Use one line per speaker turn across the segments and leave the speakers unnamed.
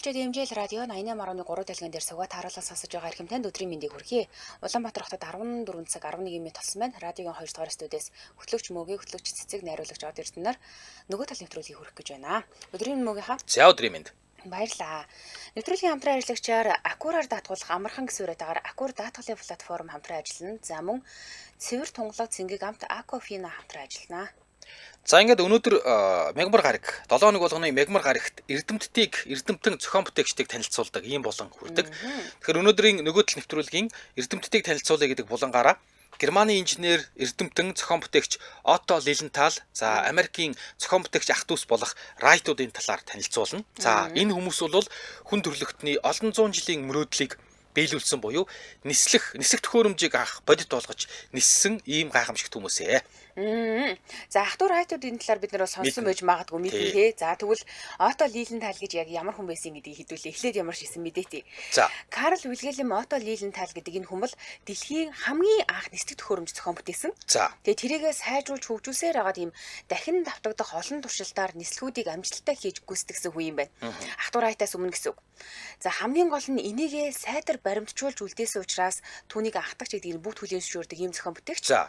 Монголчууд эмжээл радио 88.3 дэлгэн дээр суугаад харуулсан сонсож байгаа хэрхэм танд өдрийн мэндийг хүргэе. Улаанбаатар хотод 14 цаг 11 минут болсон байна. Радиогийн 2 дугаар студиэс хөтлөгч мөгийн хөтлөгч цэцэг найруулагч Од Эрдэнээр нөгөө тал нэвтрүүлгийг хүргэх гэж байна. Өдрийн мөгийнхаа.
За өдрийн мэнд.
Баярлаа. Нэвтрүүлгийн хамтран ажиллагчаар Акураар даатгуулах амархан гэсвэрэтээр Акур даатгалын платформ хамтран ажиллана. За мөн цэвэр тунгалаг цэнгийг амт Акофина хамтран ажиллана.
За ингээд өнөөдөр мегмар гараг 7 хоног болгоны мегмар гарагт эрдэмтэн зохион бүтээгчдийг танилцуулдаг ийм болон хүрдэг. Тэгэхээр өнөөдрийн нөгөө тал нэвтрүүлгийн эрдэмтдийг танилцуулъя гэдэг булангаараа Германы инженер, эрдэмтэн, зохион бүтээгч Отто Лилентал, за Америкийн зохион бүтээгч ах дүүс болох Райтуудын талаар танилцуулна. За энэ хүмүүс бол хүн төрөлхтний олон зуун жилийн мөрөөдлийг биелүүлсэн буюу нисэх төхөөрөмжийг анх бодит болгож ниссэн ийм гайхамшигт хүмүүс ээ.
За ахтур хайтуудын талаар бид нэр сонссон байж магадгүй мэднэ тий. За тэгвэл Отто Лилентал гэж яг ямар хүн байсан гэдгийг хэдүүлээ. Эхлээд ямар шисэн мэдээ тий.
За
Карл Вильгельм Отто Лилентал гэдэг энэ хүн бол дэлхийн хамгийн анх нислэг төхөөрөмж зохион бүтээсэн.
За
Тэгээ тэрийгээ сайжруулж хөгжүүлсээр байгаа тийм дахин давтагдах олон туршилтаар нислэгүүдийг амжилттай хийж гүйцэтгэсэн хүн юм байна. Ахтур хайтаас өмнө гэсэн үг. За хамгийн гол нь энийгээ сайтар баримтжуулж үлдээсэн учраас түүнийг ахтагч гэдэг нь бүгд хүлээнсжүүлдэг ийм зохион бүтээгч.
За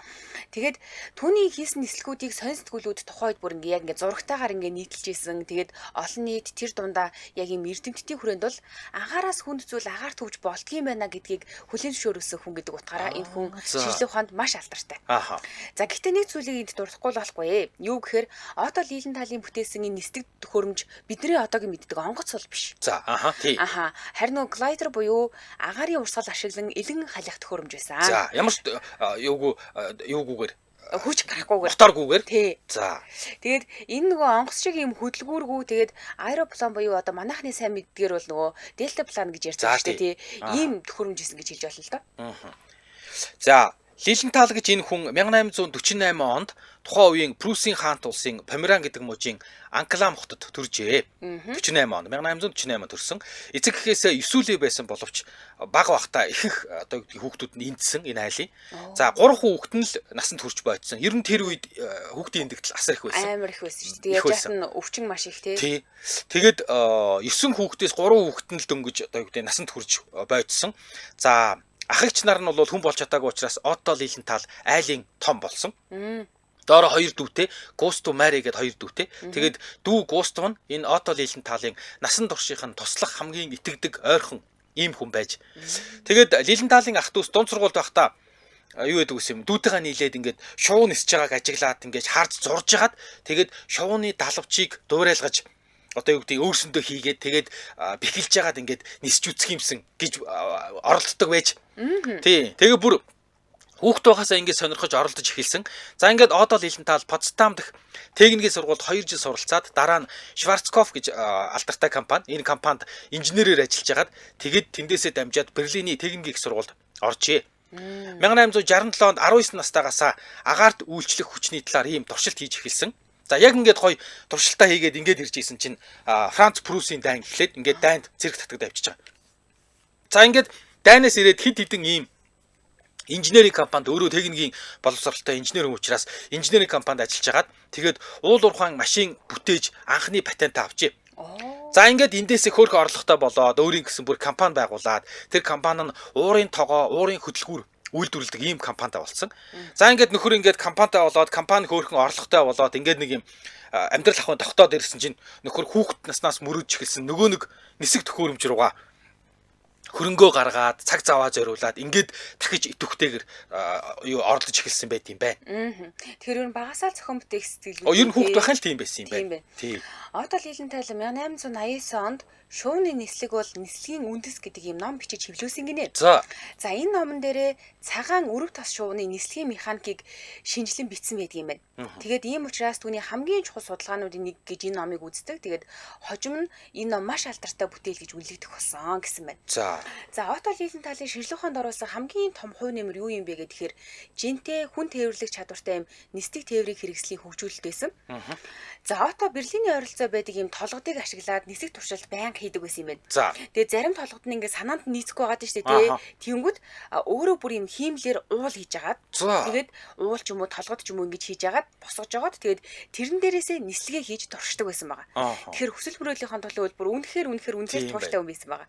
тэгээд түүний хийсэн нислэгүүдийг сонь сэтгүүлүүд тухайд бүр яг ингээ зурагтаагаар ингээ нийтэлж ийсэн. Тэгээд олон нийт тэр дундаа яг ийм эрдэмтдийн хүрээнд бол агаараас хүнд зүйл агаар төвж болдгийм байна гэдгийг хүлээнсжүүлсэн хүн гэдэг утгаараа энэ хүн шинжлэх ухаанд маш алдартай. За гэхдээ нэг зүйлийг энд дуртахгүй болохгүй. Юу гэхээр Отто Лиленталийн бүтээсэн энэ нислэг төхөөрөмж бидний одоогийн мэддэг онгоц бол биш.
За тий.
Харин нөгөө глайдер буюу агаарын урсгал ашиглан элен халих төхөөрөмж байсан.
За ямар юугүйгээр
хүч гарахгүйгээр
моторгүйгээр
тий.
За
тэгээд энэ нөгөө онгоц шиг юм хөдөлгүүргүй тэгээд аэроплан буюу одоо манайхны сайн мэддгээр бол нөгөө дельта план гэж ярьж байгаа шүү дээ тий. Ийм төхөөрөмж исэн гэж хэлж болно л доо.
За Лилентал гэж энэ хүн 1848 онд тухайн үеийн Пруссийн хаант улсын Померан гэдэг мужийн Анклам хотод төржээ. 48 онд 1848 онд төрсөн. Эцэг гэхээсээ 9 үлээ байсан боловч бага бахта ихэнх одоо хүүхдүүд нь эндсэн энэ айлын. За 3 хүүхэд нь л насанд хүрч бойдсон. Ер нь тэр үед хүүхдийн эндэгдэл асар их байсан.
Амар их байсан шүү дээ. Тэгээд яах нь өвчин маш их тий.
Тэгээд 9 хүүхдээс 3 хүүхэд нь л дөнгөж одоо насанд хүрч бойдсон. За ахыгч нар нь бол хүн болж чадаагүй учраас Отто Лилентал айлын том болсон. Доороо 2 дүүтэй, Густав Мари гээд 2 дүүтэй. Тэгээд дүү Густав нь энэ Отто Лиленталын насан туршийн туслах хамгийн итгэдэг ойрхон ийм хүн байж. Тэгээд Лиленталын ах дүүс дунд сургуульд байхдаа юу гэдэг үс юм дүүтэйгээ нийлээд ингээд шувуу нисэж байгааг ажиглаад ингээд харж зурж хагаад тэгээд шувууны далавчийг дуурайлгаж одоо юу гэдэг өөрсөндөө хийгээд тэгээд бэхэлж яагаад ингээд нисч үсэх юмсан гэж оролддог байж. Тий. Тэгээ бүр хүүхд байхасаа ингээд сонирхож оролдож эхэлсэн. За ингээд Отто Лилентал Потсдам дэх техникийн сургуульд 2 жил суралцаад дараа нь Шварцкопф гэж алдартай компани энэ компанид инженерээр ажиллаж хагаад тэгээд тэндээсээ дамжаад Берлиний техникийн сургуульд оржээ. 1867 онд 19 настайгаасаа агаарт үйлчлэх хүчний талаар ийм туршилт хийж эхэлсэн. За яг ингээд гоё туршилтаа хийгээд ингээд ирж исэн чинь Франц Пруссийн дайн эхлээд ингээд дайнд зэрэг татгад авчиж байгаа. За ингээд дайнаас ирээд хэд хэдэн ийм инженерийн компанид өөрөө техникийн боловсролтой инженер юм учраас инженерийн компанид ажиллаж хагаад тэгээд уул уурхайн машин бүтээж анхны патентаа авчээ. За ингээд эндээсээ хөөрхөн орлоготой болоод өөрийн гэсэн бүр компани байгуулад тэр компани нь уурын тогоо, уурын хөдөлгүүр үйлдвэрлэдэг ийм компанитай болсон. За ингээд нөхөр ингээд компанитай болоод компани хөөрхөн орлоготой болоод ингээд нэг юм амьдрал ахуйн тогтоод ирсэн чинь нөхөр хүүхэд наснаас мөрөж эхэлсэн нөгөө нэг нисэх төхөөрөмж руугаа хөрөнгөө гаргаад цаг заваа зориулаад ингээд дахиж идэвхтэйгээр оролдож эхэлсэн байт юм байна.
Тэгэхээр ер нь багасаа зохион бүтээх сэтгэл.
Ер нь хүүхэд байхын л тийм байсан юм байна.
Тий. Отто Лилентал 1889 онд шууны нислэг бол нислэгийн үндэс гэдэг юм ном бичиж хэвлүүлсэн гинэ. За энэ номон дээрээ цагаан өрөв тос шууны нислэгийн механикийг шинжилэн бичсэн байдаг юм байна. Тэгээд ийм учраас түүний хамгийн чухал судалгаануудын нэг гэж энэ номыг үздэг. Тэгээд хожим нь энэ ном маш алдартай бүтээл гэж үнэлэгдэх болсон гэсэн байна.
За
За отол хийлийн талын шинжилгээнд оруулсан хамгийн том хувь нэмэр юу юм бэ гэхээр жинтэй хүн тээвэрлэх чадвартай юм нисдэг тээврийг хэрэгслийн хөгжүүлэлт байсан. За ото Берлиний ойролцоо байдаг юм толгодыг ашиглаад нисэх туршилт байнга хийдэг байсан юм байна.
За.
Тэгээ зарим толгод нь ингээд санаанд нийцэхгүй байгаа шүү дээ тий. Тэнгүүд өөрөө бүр юм хиймлэр уул хийж агаад тэгээд уул ч юм уу толгод ч юм уу ингэж хийж агаад босгож агаад тэгээд тэрэн дээрээсээ нислэгээ хийж туршдаг байсан байгаа. Тэгэхээр хүсэл мөрөөдлийнхөө төлөө бүр үнэхээр тууштай хүн байсан байгаа.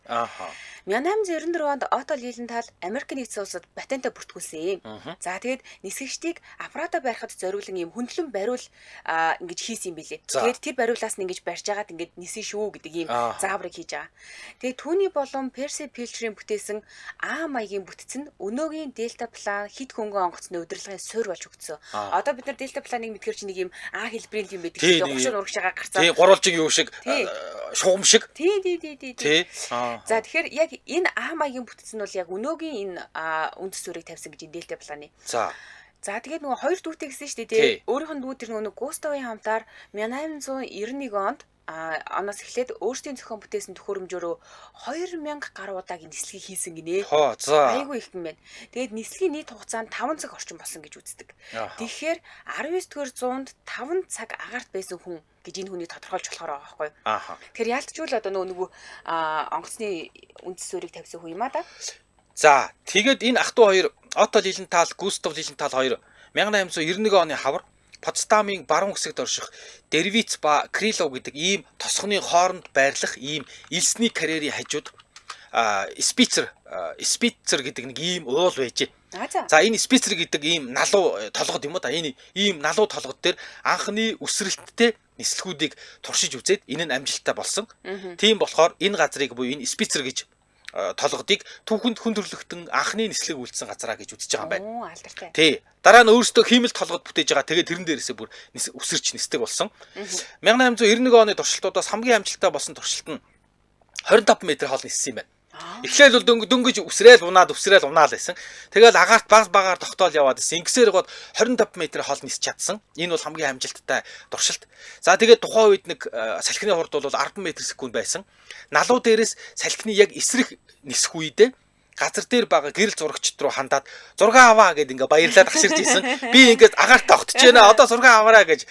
1894 онд Отто Лиленталь Америк нэгдсэн улсад патентаа бүртгүүлсэн юм. За тэгээд нисгэгчдийг аппарата барихад зориулан юм хөндлөн бариул ингэж хийсэн юм билээ. Тэгээд тэр бариулаас нь ингэж барьж агаад ингэж нисэн шүү гэдэг юм зааврыг хийж байгаа. Тэгээд түүний болон Перси Пилчерийн бүтээсэн А маягийн бүтц нь өнөөгийн Дельта план хит хөнгөн онгоцны удирдлагын суурь болж өгдсөн. Одоо бид нар Дельта планыг мэдгэр чи нэг юм А хэлбэрийн юм байдаг чинь огшор урагш байгаа гарцаа.
Тий, гурвалжиг юу шиг шугам шиг.
Тий. За тэгэхээр яг энэ А маягийн бүтц нь бол яг өнөөгийн энэ үндэс суурийг тавьсан гэж Дельта планы.
За
тэгээд нөгөө хоёр дүүтэй гэсэн шүү дээ тий. Өөрийнх нь дүү тэр нөгөө Густавын хамтаар 1891 онд оноос эхлээд өөрсдийн зохион бүтээсэн төхөөрөмжөөрөө 2000 гаруй удаагийн нислэгийг хийсэн гинэ. Айгүй их юм байна. Тэгээд нислэгийн нийт хугацаа нь 5 цаг орчим болсон гэж үздэг. Тэгэхээр 19-р зуунд 5 цаг агаарт байсан хүн гэж энэ хүний тодорхойлж болохоор байгаа байхгүй юу? Тэгэхээр яалтчгүй л одоо нөгөө онгоцны үндэс суурийг тавьсан хүн юм а да.
За тэгээд энэ ах トゥ хоёр Отто Лиленталь, Густав Лиленталь хоёр 1891 оны хавар Потсдамын баруун хэсэгт орших Дервиц ба Крилов гэдэг ийм тосгоны хооронд байрлах ийм элсний карьерийн хажууд Спицер гэдэг нэг ийм уул байжээ. За энэ Спицер гэдэг ийм налуу толгод юм уу да. Энэ ийм налуу толгод дээр анхны үсрэлттэй нислэгүүдийг туршиж үзээд энэ нь амжилттай болсон. Тийм болохоор энэ газрыг буюу энэ Спицер гэж толгодыг түүхэнд хүн төрлөختөн анхны нислэг үйлдсэн газраа гэж үзэж байгаа юм байна.
Алдартай.
Тий. Дараа нь өөрөөсөө хиймэл толгод бүтээж байгаа. Тэгээд тэрэн дээрээсээ бүр үсэрч нисдэг болсон. 1891 оны туршилтуудаас хамгийн амжилттай болсон туршилт нь 25 м хоол ниссэн юм байна. Эхлээл бол дөнгөж үсрээл унаад байсан. Тэгэл агаарт багаар тогтоол яваад байсан. Ингэсээр гоод 25 м хоол нисч чадсан. Энэ бол хамгийн амжилттай туршилт. За тэгээд тухайн үед нэг салхины хурд бол 10 м/сек байсан. Налуу дээрээс салхины яг эсрэг нисэх үедээ газар дээр байгаа гэрэл зурагчд руу хандаад зураг аваа гэд ингээ баярлаад гаширж исэн. Би ингээд агаарт тогтож байна. Одоо зураг аваарай гэж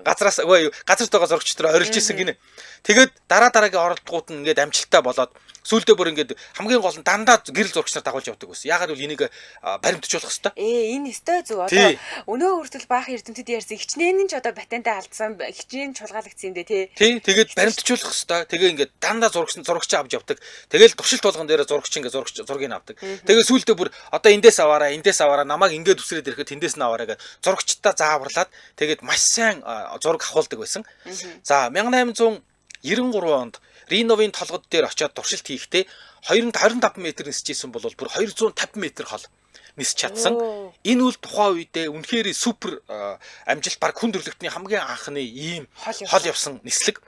газраас газарт байгаа зурагчд руу орилж исэн гинэ. Тэгээд дараагийн оролдгууд нь ингээд амжилттай болоод сүүлдээ бүр ингээд хамгийн гол нь дандаа гэрэл зурагчнаар дагуулж явдаг байсан. Ягаад гэвэл энийг баримтжуулах хэрэгтэй.
Энэ өстой зөв. Одоо өнөө хүртэл баах эрдэмтэд ярьсан хичнээн нь ч одоо патентаа алдсан, хичнээн чуулгаалагдсан юм дээ тий. Тэгээд баримтжуулах хэрэгтэй. Тэгээ ингээд дандаа зурагч авч явдаг. Тэгэл туршилт болгон дээр зурагч ингээд зургийг авдаг. Тэгээ сүүлдээ бүр одоо эндээс аваараа намайг ингээд үсрээд ирэхэд тэндээс нь аваараа гэж зурагчдаа зааварлаад тэгээд маш сайн зураг авахулдаг байсан. За 1893 онд Риновын толгод дээр очиод туршилт хийхдээ 25 м нисчихсэн бол бүр 250 м хол нисч чадсан. Энэ үл тухайн үедээ үнэхээр супер амжилт баг хүн төрлөختний хамгийн анхны ийм хол явсан нислэг.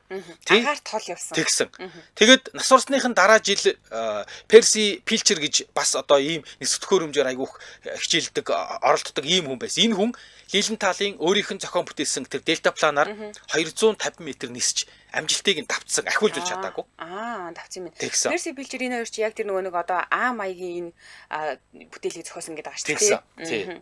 Агаарт хол явсан.
Тэгсэн. Тэгээд нас урсныхын дараа жил Перси Пилчер гэж бас одоо ийм нисэх төхөөрөмжөөр айгүйх хичээлдэг оролддог ийм хүн байсан. Энэ хүн Лиленталийн өөрийнх нь зохион бүтээсэн тэр Дельта планаар 250 м нисч амжилтыг нь давтсан. Ахиулж чадаагүй.
Давцсан юм. Перси Пилчер энэ хоёр чи яг тэр нөгөө нэг одоо А маягийн энэ бүтээлийг зохиосон гэдэг ааш тий.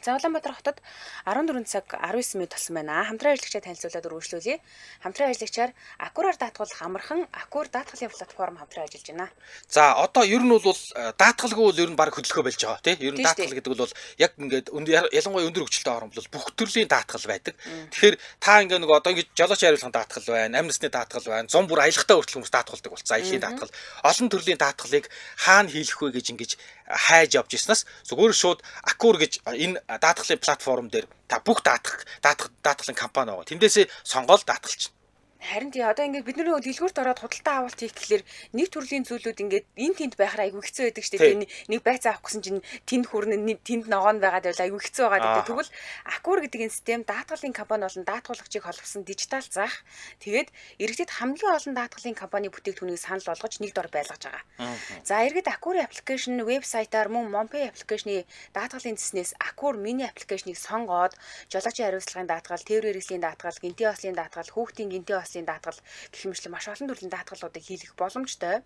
За Улаанбаатар хотод 14 цаг 19 минут болсон байна. Хамтран ажиллагчаа танилцуулаад өргөжлүүлье. Хамтран ажиллагчаар Аккураар даатгуулах амархан Аккур даатгалын платформ хамтран ажиллаж байна.
За одоо ер нь бол даатгалгүй бол ер нь баг хөдөлгөөн болж байгаа тий. Ер нь даатгал гэдэг бол яг ингээд ялангуяа өндөр хөгжилтэй орн бол бүх төрлийн даатгал байдаг. Тэгэхээр та ингээд нөгөө одоо ингээд жолооч хариулгын даатгал байна, амнисны даатгал байна, зам бүр аялахтаа хүртэл хүмүүс даатгалдаг болсон. Аялын даатгал. Олон төрлийн даатгалыг хаана хийх вэ гэж ингэж хайж явж ирснаас зүгээр шууд Аккур гэж энэ даатгалын платформ дээр та бүх даатгалын компани байгаа. Тэндээсээ сонгоод даатгалч.
Харин тий одоо ингээд бид нар дэлгүүрт ороод худалдаа авалт хийх гэхэлэр нэг төрлийн зүйлүүд ингээд энэ тэнд байхаар айгүй хэцүү байдаг шүү дээ. Нэг байц авах гэсэн чинь тэнд хүрнэ тэнд ногоон байгаад байвал айгүй хэцүү байгаад байдаг. Тэгвэл Аккур гэдэг энэ систем даатгалын компани болон даатгуулагчийг холбосон дижитал зах. Тэгээд иргэдэд хамгийн олон даатгалын компани бүтээгдэхүүнийг санал болгож нэг дор байлгаж байгаа. За иргэд Аккурын аппликейшн вебсайтаар мөн Монпей аппликейшны даатгалын зэснээс Аккур мини аппликейшнийг сонгоод жолоочийн хариуцлагын даатгал, тээврийн хэрэгслийн даатгал, гинтийн ослын даатгал, хүүхдийн гинтийн төрлийн даатгал гэх мэтлэн маш олон төрлийн даатгалуудыг хийлгэх боломжтой.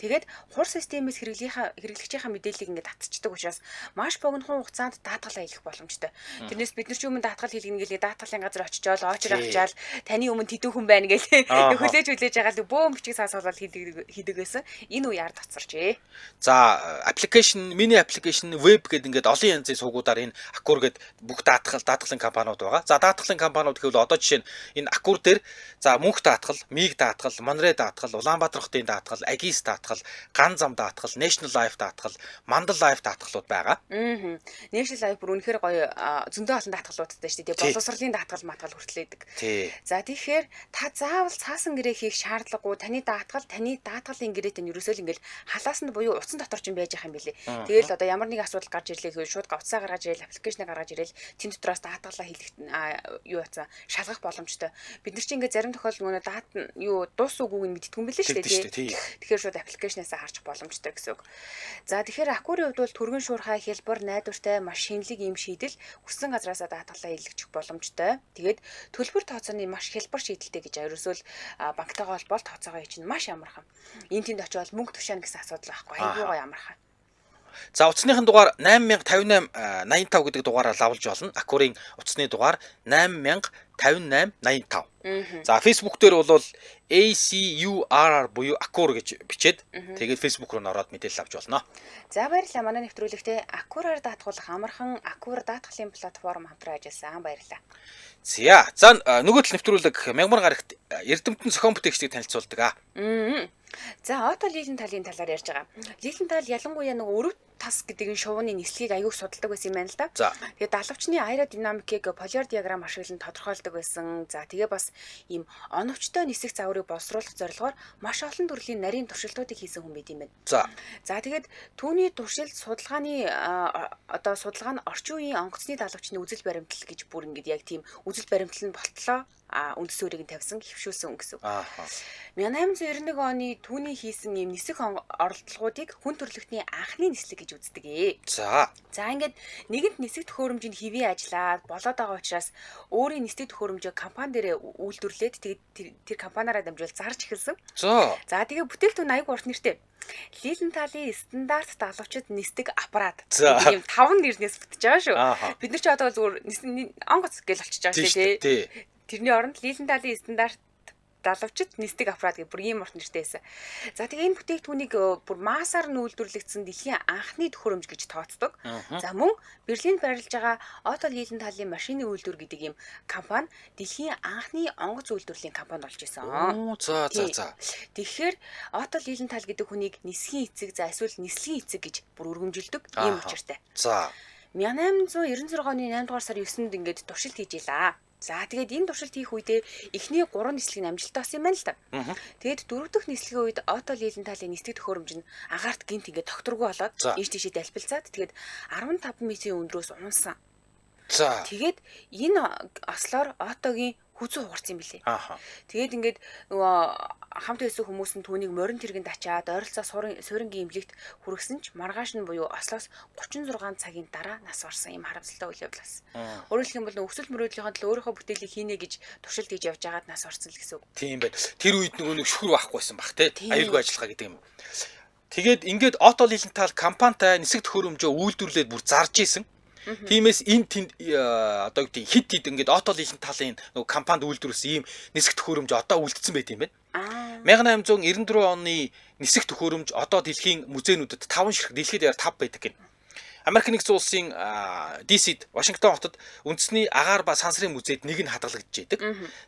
Тэгээд хур системээс хэрэглэгчийнхаа мэдээллийг ингээд татчихдаг учраас маш богинохон хугацаанд даатгалаа хийх боломжтой. Тэрнээс бид нар ч өмнө даатгал хийлгэнэ гэлээ даатгалын газар очичоод очроо авчаал таны өмнө тэдэн хүн байна гээл хүлээж байгаа л бөөм бичиг саасуулаад хийдэг байсан. Энэ үе ард тацарчээ.
За аппликейшн, мини аппликейшн, веб гэдэг ингээд олон янзын сувгуудаар энэ Аккур гэдэг бүх даатгалын компаниуд байгаа. За даатгалын компаниуд гэвэл одоо жишээ нь энэ Аккур дээр за мөнх даатгал, Миг даатгал, Монрей даатгал, Улаанбаатар хотын даатгал, Агис даатгал, Ган зам даатгал, National Life даатгал, Mandal Life даатгалууд байгаа.
National Life бүр үнэхээр гоё зөндөө олон даатгалуудтай шүү дээ. Боловсролын даатгал матгал хүртлээдэг. За тэгэхээр та заавал цаасан гэрээ хийх шаардлагагүй. Таны даатгалын гэрээтэй нь ерөөсөө л ингээл халаас нь буюу утсан дотор ч юм байж байгаа юм билий. Тэгэл одоо ямар нэг асуудал гарч ирлээ гэвэл шууд гавцаа гаргаж ирэл аппликейшнээ гаргаж ирэл тэн дотроос даатгалаа шалгах боломжтой. Бид нар чинь ингээд зарим тохиолдолд дуус үгүйг нь мэддэггүй юм билээ шүү дээ. Тэгэхээр шууд аппликейшнээс харж боломжтой гэсэн үг. За тэгэхээр Аккурын хувьд бол түргэн шуурхай хялбар найдвартай маш шинэлэг юм шийдэл хүссэн газараасаа даатгалаа илгэчих боломжтой. Тэгээд төлбөр тооцооны маш хялбар шийдэлтэй гэж ерөөсөө л банктайгаа холбоол тооцоогоо чинь маш амархан. Энд тэнд очиод мөнгө тушаана гэсэн асуудал байхгүй. Айгуугаа амархан.
За утасныхын дугаар 805885 гэдэг дугаараар лавлж болно. Аккурын утасны дугаар 805885. За Facebook дээр бол ACURR буюу Аккур гэж бичээд тэгээд Facebook руу ороод мэдээлэл авч болно.
За баярлалаа. Манай нэвтрүүлэгтээ Аккураар даатгуулах амархан Аккур даатгалын платформ хамтран ажилласан. Баярлалаа.
За нөгөө тал нэвтрүүлэг Мягмар гарагт Эрдэмтэн зохион бүтээгчдийг танилцуулдаг.
За Ото Лилен талын талаар ярьж байгаа. Лилен тал ялангуяа нэг өрөв тас гэдэг энэ шувууны нислэгийг аягүй судалдаг байсан юм байна л да. Тэгээд далавчны аэродинамикийг полиар диаграм ашиглан тодорхойлдог байсан. За тэгээ бас ийм оновчтой нисэх загварыг боловсруулах зорилгоор маш олон төрлийн нарийн туршилтуудыг хийсэн хүн байт юм байна. За тэгээд түүний туршилт судалгааны судалгаа нь орчин үеийн онгоцны далавчны үзэл баримтлал гэж бүр ингээд яг тийм үзэл баримтлал нь болтлоо. Үндэс өөрийг нь тавьсан хөвшүүлсэн гэсэн. 1891 оны түүний хийсэн ийм нисэх оролдлогуудыг хүн төрөлхтний анхны нислэг гэж үздэг. За ингээд нэгэнт нисэх төхөөрөмжинд хэвээ ажиллаад болоод байгаа учраас өөрийн нисдэг төхөөрөмжөө компани дээр үйлдвэрлээд тэгээд тэр компаниараа дамжуул зарж эхэлсэн. За тэгээ бүтээгдэхүүн аяг урт нэртэй. Лилен талын стандарт далавчид нисдэг аппарат. Тийм 5 нэрнээс бүтэж байгаа шүү. Бид нар ч одоо зүгээр онгоц гэж болчихж байгаа шүү дээ. Тэрний оронд Лилен талын стандарт далавчид нисдэг аппарат гэх бүр ийм урт нэртэй байсан. За тэгээ энэ бүтээгдэхүүнийг бүр маасаар нь үйлдвэрлэгдсэн дэлхийн анхны төхөөрөмж гэж тооцдог. За мөн Берлинд байрлаж байгаа Ото Лилен талын машины үйлдвэр гэдэг ийм компани дэлхийн анхны онгоц үйлдвэрлэлийн компани болж исэн.
За.
Тэгэхээр Ото Лилен тал гэдэг хүнийг нисхийн эцэг эсвэл нислэгийн эцэг гэж бүр өргөмжилдэг ийм учиртай. За 1896 оны 8 дугаар сарын 9-нд ингээд туршилт хийж илаа. За тэгээд энэ туршилт хийх үедээ эхний 3 нислэг амжилттай болсон юм байна л да. Тэгээд 4 дахь нислэгийн үед Ото Лилен талын нисдэг төхөөрөмж нь агаарт гинт ингээд тогтворгүй болоод ийш тийшээ дэлбэлцаад тэгээд 15 метрийн өндрөөс унсан. За тэгээд энэ ослоор Отогийн хүзүү хугарсан юм билээ. Тэгээд ингээд нөгөө хамт байсан хүмүүс нь түүнийг морин тэргэнд ачаад ойролцоо суурингийн эмнэлэгт хүргэсэн ч маргааш нь буюу ослоос 36 цагийн дараа нас барсан юм харамсалтай үйл явдал болсон. Өөрөөр хэлбэл өсвөл мөрөөдлийнхөө төлөө өөрийнхөө бүтээлийг хийнэ гэж туршилт хийж явж байгаад нас барсан л гэсэн үг. Тийм байна. Тэр үед нөгөө нэг шүхэр байхгүй байсан баг те. Аюулгүй ажиллагаа гэдэг юм. Тэгээд ингээд Ото Лилен тал компанитай нисэх төхөөрөмжөө үйлдвэрлээд бүр зарж исэн. Тиймээс энэ одоо гэдэг хит ингээд Ото Лилен талын нөгөө компанид үйлдвэрлэсэн ийм нисэх төхөөрөмж одоо үлдсэн байт юм байна. 1894 оны нисэх төхөөрөмж одоо дэлхийн музейнүүдэд 5 ширхэг дэлхийд яар 5 байдаг гэнэ. Америк нэгдсэн улсын DC-д Вашингтон хотод үндэсний агаар ба сансрын музейд нэг нь хадгалагдж байдаг.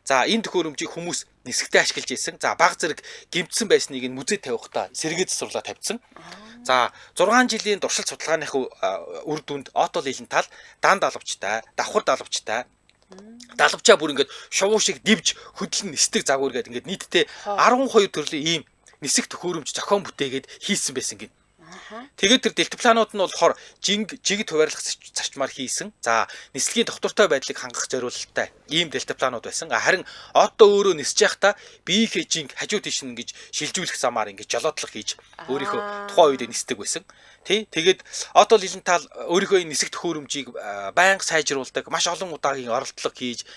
За энэ төхөөрөмжийг хүмүүс нисгтээ ашиглаж ирсэн. За баг зэрэг гэмтсэн байсныг нь музейд тавихтаа сэргээд засварлаа тавьсан. За 6 жилийн туршилт судалгааных үр дүнд Ото Лилен тал дан далавчтай, давхар далавчтай далавчаа бүр ингээд шувуу шиг дивж хөдлөн нисдэг загвар гэдэг ингээд нийтдээ 12 төрлийн ийм нисэх төхөөрөмж зохион бүтээгээд хийсэн байсан гин. Тэгээд тэр дельтапланууд нь болохоор жигд хуваарлах зарчмаар хийсэн. За нислэгийн доктортой байдлыг хангах зориулалттай ийм дельтапланууд байсан. Харин Ото өөрөө нисэж байхдаа биеийнхээ жинг хажуу тийш нь ингэж шилжүүлэх замаар ингэж жолоодлого хийж өөрийнхөө тухайн үед нисдэг байсан. Тэгээд Ото Лилен тал өөрийнхөө нисэх төхөөрөмжийг байнга сайжруулдаг, маш олон удаагийн оролдлого хийж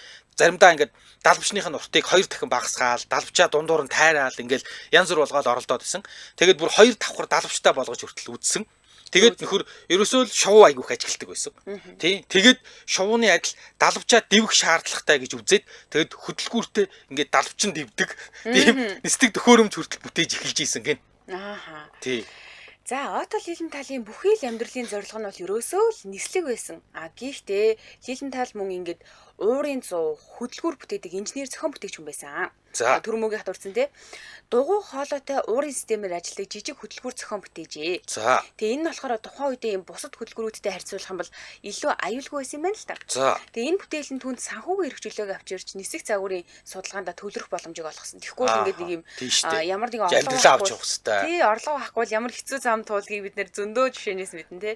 заримдаа ингээд далбчныхын уртыг 2 дахин багасгаал, далбчаа дундуур нь тайраал ингээд янз бүр болгоод оролдоод исэн. Тэгээд бүр 2 давхар далбчтай болгож хүртэл үдсэн. Тэгээд нөхөр ерөөсөө л шувуу айгүйх ажилтдаг байсан. Тий. Тэгээд шувууны адил далбчаа дивэх шаардлагатай гэж үзээд тэгээд хөдөлгүүртэй ингээд далбчин дивдэг. Тийм нисдэг төхөөрөмж хүртэл бүтээж эхэлж ийсэн гин.
Ааха.
Тий.
За Отто Лиленталийн бүхий л амьдралын зорилго нь бол ерөөсөө л нислэг байсан. Гэхдээ Лилентал мөн ингээд уурын 100 хөдөлгүүр бүтээдэг инженер зохион бүтээгч хүн байсан.
За
Түрмөгийн хатурсан те. Дугуй хоолойтой уурын системээр ажилладаг жижиг хөдөлгүүр зохион бүтээжээ.
за
Тэгээ энэ нь болохоор тухайн үедээ юм бусад хөдөлгүүрүүдтэй харьцуулах юм бол илүү аюулгүй байсан юм байна л та.
за
Тэгээ энэ бүтээл нь түнд санхүүгийн эрхчлөлөөг авчирч нисэх загварын судалгаанд төлөрөх боломжийг олгосон. Тэгэхгүй л ингээд нэг юм ямар нэгэн
амьдралаа авч явах хэрэгтэй.
тий орлого авахгүй бол ямар хэцүү зам туулгийг бид нэр зөндөө жишээнээс мэднэ те.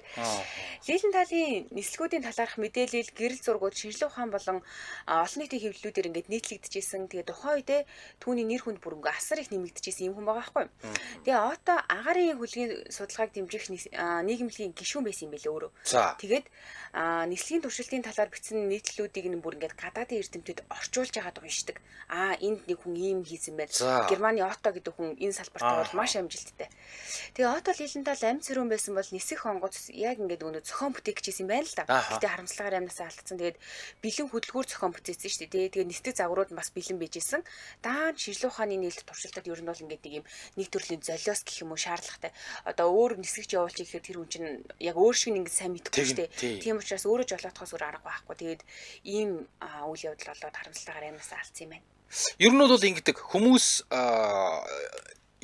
Лиленталийн нислэгүүдийн талаарх мэдээлэл гэрэл зургууд шинжлэх ухаан болон олон нийтийн хэвлэлүүдээр ингээд нийтлэгдэжсэн. Тэгээ тухайн үедээ түүний нэр хүнд бүрэнгүй асар их нэмэгдэжсэн юм хүн байгаа байхгүй. Тэгээ Отто агаарын хөлгийн судалгааг дэмжих нийгэмлэгийн гишүүн байсан юм билээ өөрөө.
за
Тэгээд нислэгийн туршилтын талаар бичсэн нийтлэлүүдийг нь бүр ингээд гадаадын эрдэмтэд орчуулж яагаад уншдаг. Энд нэг хүн ийм хийсэн байна. Германы Отто гэдэг хүн энэ салбарт бол маш амжилттай. Тэгээ Отто Лилентал амь цэрүүн байсан бол нисэх онгоц яг ингээд өнөө зохион бүтээгчээс юм байна л да. Гэтэ харамсалгаар амнасаа алдсан. Тэгээд бэлэн хөдөлгүүр зохион бүтээсэн шүү дээ. Тэгээд нисдэг загварууд бас бэлэн байжсэн. Даан шинжлэх ухааны нийлт туршилтад ер нь бол ингээд нэг юм нэг төрлийн золиос гэх юм уу шаардлагатай. Одоо өөр нисгэж явуулчих гэхээр тэр хүн чинь яг өөр шиг ингээд сайн мэдгүй шүү дээ. Тийм учраас өөрөө жолоодохоос өөр арга байхгүй. Тэгээд ийм үйл явдал болоод харамсалгаар амнасаа алдсан юм байна.
Ер нь бол ингэдэг хүмүүс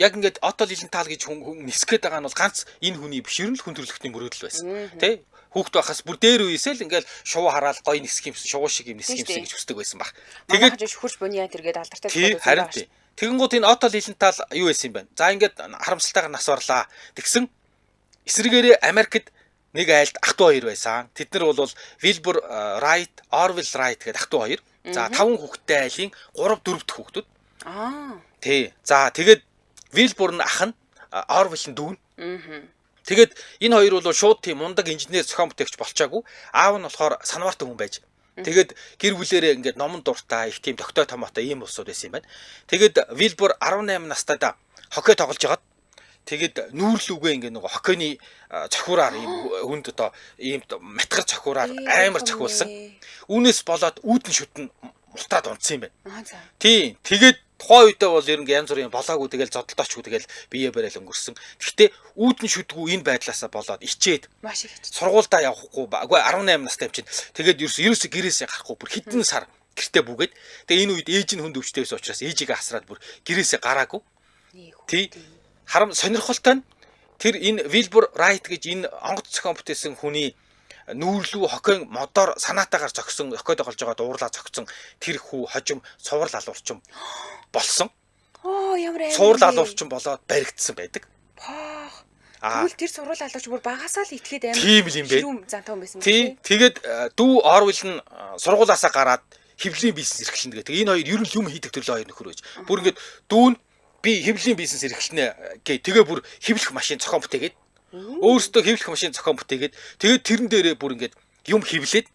яг ингээд Отто Лилентал гэж хүн нисгээд байгаа нь бол ганц энэ хүний биш ер нь хүн төрөлхтний мөрөөдөл байсан. Тэ? Хүүхд байхаас бүр дээр үесээ л ингээл шувуу хараал гоё нисэх юмсан, шувуу шиг юм нисэх юмсан гэж хүсдэг байсан баг.
Тэгээд хурж буны тэргээд алдартай
тийм харин тийм. Тэгэнгүүт энэ Отто Лилентал юу байсан юм бэ? За ингээд харамсалтайгаар нас барлаа. Тэгсэн эсрэгээрээ Америкт нэг айлд ах トゥ хоёр байсан. Тэд нар бол Wilbur Wright, Orville Wright гэдэг ах トゥ хоёр. За 5 хүүхэдтэй айлын 3 4 дахь хүүхдүүд. Тий. За тэгээд Wilbur нь ах нь Orville нь дүү. Тэгээд энэ хоёр бол шууд тийм мундаг инженер зохион бүтээгч болчаагүй. Аав нь болохоор санвартай хүн байж. Тэгээд гэр бүлээрээ ингээд номон дуртай их тийм тогтой томоотой ийм улсууд байсан юм байна. Тэгээд Wilbur 18 настайдаа хоккей тоглож байгаад тэгээд нүүрлүүгээ ингээд нэг хоккейны цохиураар ийм хүнд одоо ийм матгар цохиураар амар цохиулсан. Үүнээс болоод үүдэн шүтэн мултраад унтсан юм байна. Тийм. Тэгээд тухайн үедээ бол ер нь янз бүрийн болоогүй тэгэл зодолдоочгүй тэгэл бие барайл өнгөрсөн. Гэхдээ үүдэн шүдгүү энэ байдлаасаа болоод ичээд
маш их
сургуультай явахгүй үгүй 18 настай юм чинь. Тэгээд ерөөсө гэрээсээ гарахгүй бүр хэдэн сар гэртээ бүгээд тэгээ энэ үед ээж нь хүнд өвчтэйс учраас ээжигээ хасраад бүр гэрээсээ гараагүй. Тий. Сонирхолтой нь тэр энэ Wilbur Wright гэж энэ онгоц зохион бүтээсэн хүний нүүрлүү хоккей модоор санаатаагаар зогсон хоккейд голж байгаа дуурлаа зогсон тэр хүү хожим суврал алуурчин болсон.
Ямар амар.
Суврал алуурчин болоод баригдсан байдаг.
Тэгвэл тэр сурвал алууч бүр багасаа л итгээд амар.
Тийм л юм бэ.
Ширүүн зантаа байсан.
Тий. Тэгээд дүү Орвил нь сургуулаасаа гараад хэвлэлийн бизнес эрхлэнэ гэдэг. Энэ хоёр ер нь юм хийдэг төрлөө хоёр нөхөр байж. Бүр ингээд дүү нь би хэвлэлийн бизнес эрхлэнэ гэ. Тэгээ бүр хэвлэх машин зохион бүтээгээд өөрөөсөө хэвлэх машин зохион бүтээгээд тэгээд тэрэн дээрээ бүр ингээд юм хэвлээд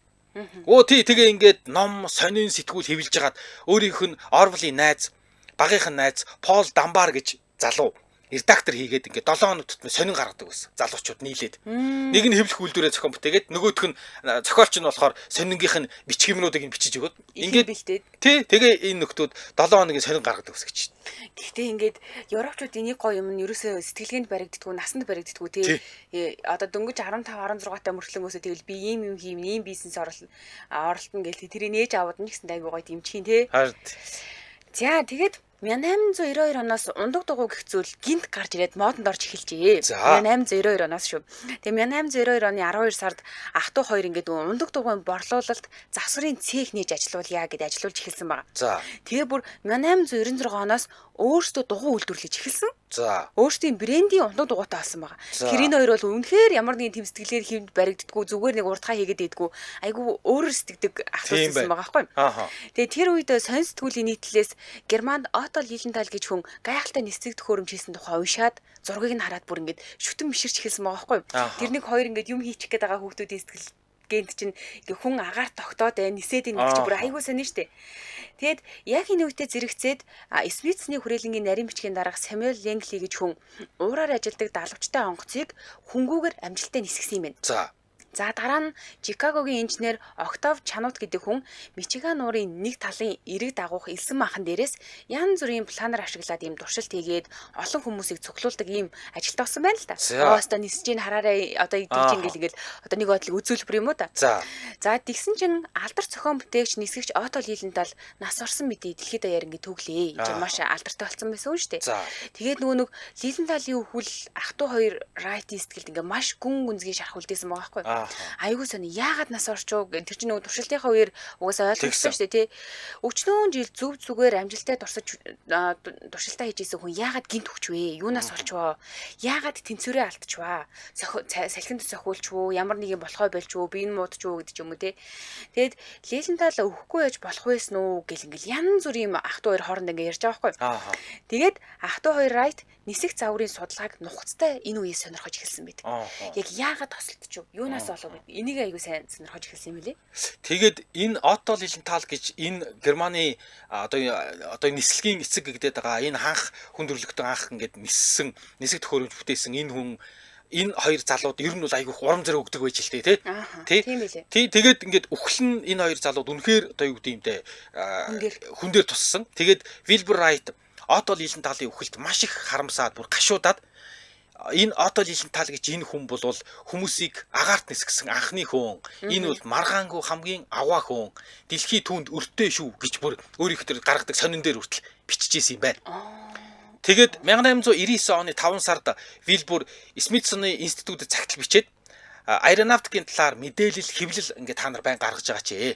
тэгээ ингээд ном сонин сэтгүүл хэвлэж хагаад өөрийнх нь Орвлийн найз багийнх нь найз Пол Дамбар гэж залуу редактор хийгээд ингээд 7 хоног тутмын сонин гаргадаг байсан. Залуучууд нийлээд. Нэг нь хэвлэх үйлдвэрээ зохион бүтээгээд нөгөөх нь зохиолч нь болохоор сонингийнх нь бичгэмнүүдийг нь бичиж өгöd. Ингээд тий тэгээ энэ нөхдүүд 7 хоногийн сонин гаргадаг ус гэж.
Гэхдээ ингээд Европчууд энийг гоё юм нь ерөөсөө сэтгэлгээнд баригддаггүй, насанд баригддаггүй тий. Одоо дөнгөж 15 16 та мөртлөнгөөсөө тэгэл би ийм юм хийм, ийм бизнес оролтно гэл тэрийг нээж аваад нь гэсэн айгуу гоё дэмжихийн тий. За тэгээд 1892 оноос ундаг дугуй гэх зүйл гинт гарч ирээд модонд орж эхэлжээ. 1892 оноос шүү. Тэгээ 1892 оны 12 сард ах トゥ хоёр ингээд ундаг дугуйн борлуулалт завсрын цех нээж ажилуулъя гэд ажилуулж эхэлсэн байна. Тэгээ бүр 1896 оноос өөрсдөө дугуй үйлдвэрлэж эхэлсэн. Өөрсдийн брендийн ундаг дугуйтай болсон байгаа. Тэр энэ хоёр бол үнэхээр ямар нэгэн тэм сэтгэлээр хэмд баригддаггүй, зүгээр нэг уртгаа хийгээд идэггүй. Айгу өөрөөр сэтгэдэг ах トゥ байсан байгаа байхгүй. Тэгээ тэр үед сонь сэтгүүлийн нийтлэлээс Германд Отто Лилентал гэж хүн гайхалтай нисдэг төхөөрөмж хийсэн тухай уншаад зургийг нь хараад бүр ингээд шүтэн биширч эхэлсэн байгаа байхгүй. Тэр нэг хоёр ингээд юм хийчих гээд байгаа хүүхдүүдийн сэтгэл гэнт чинь ингээ хүн агаар тогтоод нисээд ийн гэж бүр айгуу сонь штэ. Тэгээд яг энэ үедээ зэрэгцээд Смитсний хүрээлэнгийн нарийн бичгийн дарга Самуэль Ленгли гэж хүн уураар ажилдаг далавчтай онгоцыг хөнгүүгээр амжилттай нисгэсэн юм байна. За дараа нь Чикагогийн инженер Октав Чанут гэдэг хүн Мичиган нуурын нэг талын эрэг дагуух элсэн махан дээрээс янз бүрийн планер ашиглаад ийм туршилт хийгээд олон хүмүүсийг цуглуулдаг ийм ажилтаа болсон байна л да. Одоо нисэж ийн хараарай одоо гэж ингээл одоо нэг бодлыг үзүүлбэр юм уу та. За тэгсэн чинь алдар зохион бүтээгч нисгэгч Отто Лилентал нас орсон мэдээ дэлхийд даяар ингээд төглөө. Энд маш алдартай болсон байсан үү штэ. Тэгээд нөгөө Лиленталын өвхөл ах トゥ хоёр Райти сэтгэлд ингээд маш гүн гүнзгий шарах үлдээсэн байгаа байхгүй. Айгуу сони яагаад нас орчоо гэх тэр чинь нөгөө туршилтынхаа үеэр угаасаа ойлгосон шүү дээ тий. Өчнөө жил зүв зүгээр амжилттай туршилтаа хийжсэн хүн яагаад гинт өгч вэ? Юунаас болчвоо? Яагаад тэнцвэрээ алдчихваа? Салхинд цохиулчвөө? Ямар нэг юм болохоо болчвөө? Би энэ муудчвөө гэдэг юм уу тий. Тэгэд Лилентал өгөхгүй яж болох байсан уу гэл ингээл янз бүрийн ах トゥ хоёр хооронд ингээ ярьж байгаа байхгүй. Тэгээд ах トゥ хоёр Райт нисэх загварын судалгааг нухацтай энэ үеэс сонирхож эхэлсэн байдаг. Яг яагаад тосолдчихв? Юунаас болов? Энийг аягүй сайн сонирхож эхэлсэн юм билээ.
Тэгээд энэ Отто Лилентал гэж энэ Германы одоо нислэгийн эцэг гэдэг байгаа энэ хаанх хүн төрлөختөн анх ингээд нисэг төхөөрөмж бүтээсэн энэ хүн энэ хоёр залууд ер нь бол айгүй урам зориг өгдөг байж л тий. Тий тэгээд ингээд үхэл нь энэ хоёр залууд үнэхээр одоо юу гэдэг юм те хүн дээр туссан. Тэгээд Wilbur Wright Отто Лиленталын үхэлд маш их харамсаад бүр гашуудаад энэ Отто Лилентал гэж энэ хүн бол хүмүүсийг агаарт нисгэсэн анхны хүн. Энэ бол маргаангүй хамгийн аваа хүн. Дэлхий түүнд өртөө шүү гэж бүр өөрийнх төр гаргадаг сонин дээр хүртэл биччихсэн юм байна. Тэгээд 1899 оны 5 сард Wilbur Smithsonian институтэд цагтл бичээд аэронавтикийн талаар мэдээлэл хэвлэл ингээд та нар байн гаргаж байгаа чи.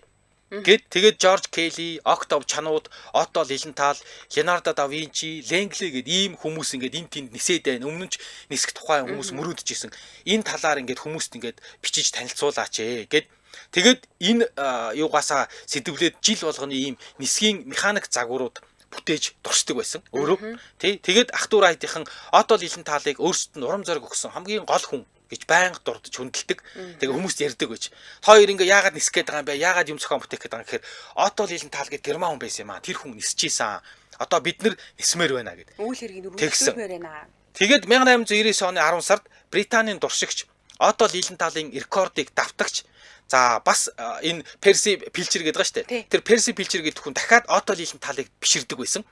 Тэгээд Жорж Келли, Октав Чанут, Отто Лилентал, Леонардо да Винчи, Ленгли гэд ийм хүмүүс ингээд энэ тэнд нисээд байна. Өмнө нь ч нисэх тухай хүмүүс мөрөөдөж исэн. Энэ талаар ингээд хүмүүст ингээд бичиж танилцуулаач гэд. Тэгээд энэ юугаасаа сэдвлээд жил болгоны ийм нисгийн механик загварууд бүтээж дурсдаг байсан. Өөрөө тий. Тэгээд ах トゥ Райтийнхан Отто Лиленталыг өөрсдөд нь урам зориг өгсөн хамгийн гол хүн гэж байнга дурдж хүндэлдэг. Тэгээ хүмүүс ярьдаг байж. Хоёр ингээ яагаад нисэх гээд байгаа юм бэ? Яагаад юм зохион бүтээх гээд байгаа юм гэхээр Отто Лилентал гэдэг герман хүн байсан юм аа. Тэр хүн нисчихсэн. Одоо бид нар нисмээр байна гэд.
Үйл хэргийг үргэлжлүүлмээр байна.
Тэгээд 1899 оны 10 сард Британийн дуршигч Отто Лиленталын рекордыг давтагч за бас энэ Перси Пилчер гэдэг байгаа шүү дээ. Тэр Перси Пилчер гэдэг хүн дахиад Отто Лиленталыг биширдэг байсан.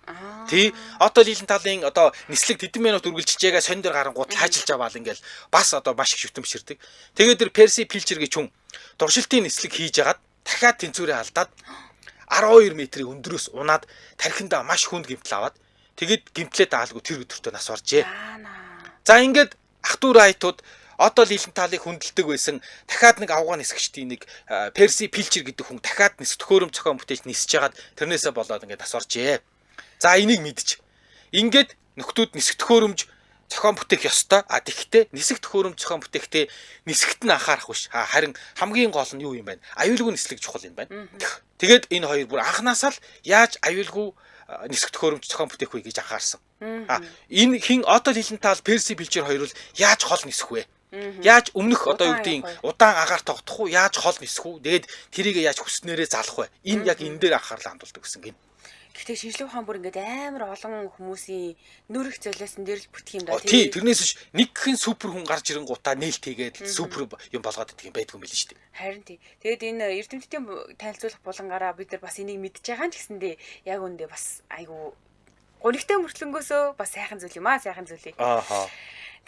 Тий. Отто Лиленталын одоо нислэг тэдэн минут үргэлжилжээгээ сонь дээр гарангууд хайчилж аваал ингээл бас одоо маш их шүтэн биширдэг. Тэгээд тэр Перси Пилчер гэж хүн туршилтын нислэг хийж агаад дахиад тэнцвэрээ алдаад 12 метрийн өндрөөс унаад тархиндаа маш хүнд гэмтэл аваад тэгээд гэмтлээ даалгүй тэр өдөртөө нас оржээ. За ингээд ах トゥ Райтууд Отто Лиленталыг хүндэлдэг байсан дахиад нэг авгаа нисгчдийн нэг Перси Пилчер гэдэг хүн дахиад нисэх төхөөрөмж зохион бүтээж нисэж хагаад тэрнээсээ болоод ингээд нас оржээ. За энийг мэдж. Ингээд нөхдүүд нисэх төхөөрөмж зохион бүтээх ёстой. Тэгэхдээ нисэх төхөөрөмж зохион бүтээхдээ нисгэгт нь анхаарах биш. Харин хамгийн гол нь юу юм бэ? Аюулгүй нислэг чухал юм байна. Тэгээд энэ хоёр бүр анханасаа л яаж аюулгүй нисэх төхөөрөмж зохион бүтээх вэ гэж анхаарсан. Энэ хин Отто Лилентал, Перси Пилчер хоёр бол яаж хол нисэх вэ? Яаж өмнөх одоо юу гэдгийг удаан агаар тогтох уу? Яаж хол нисэх үү? Тэгээд тэрийг яаж хүснээрээ залах вэ? Энэ яг энэ дээр анхаарлаа хандуулдаг гэсэн гин.
Гэхдээ шинжлэх ухаан бүр ингээд амар олон хүмүүсийн нүрэх золиосон дээр л бүтэх юм да
тий. Тэрнээс ш нэг гэн супер хүн гарч ирэнгуутаа нээлтийгээд супер юм болгоод идэх юм байдгүй юм билээ шүү дээ.
Харин тий. Тэгээд энэ эрдэмтдийн танилцуулах булангаараа бид нар бас энийг мэдж байгаа ч гэсэндээ яг үндэ бас айгу гонигтай мөртлөнгөөсөө бас сайхан зүйл юм аа, сайхан зүйлээ.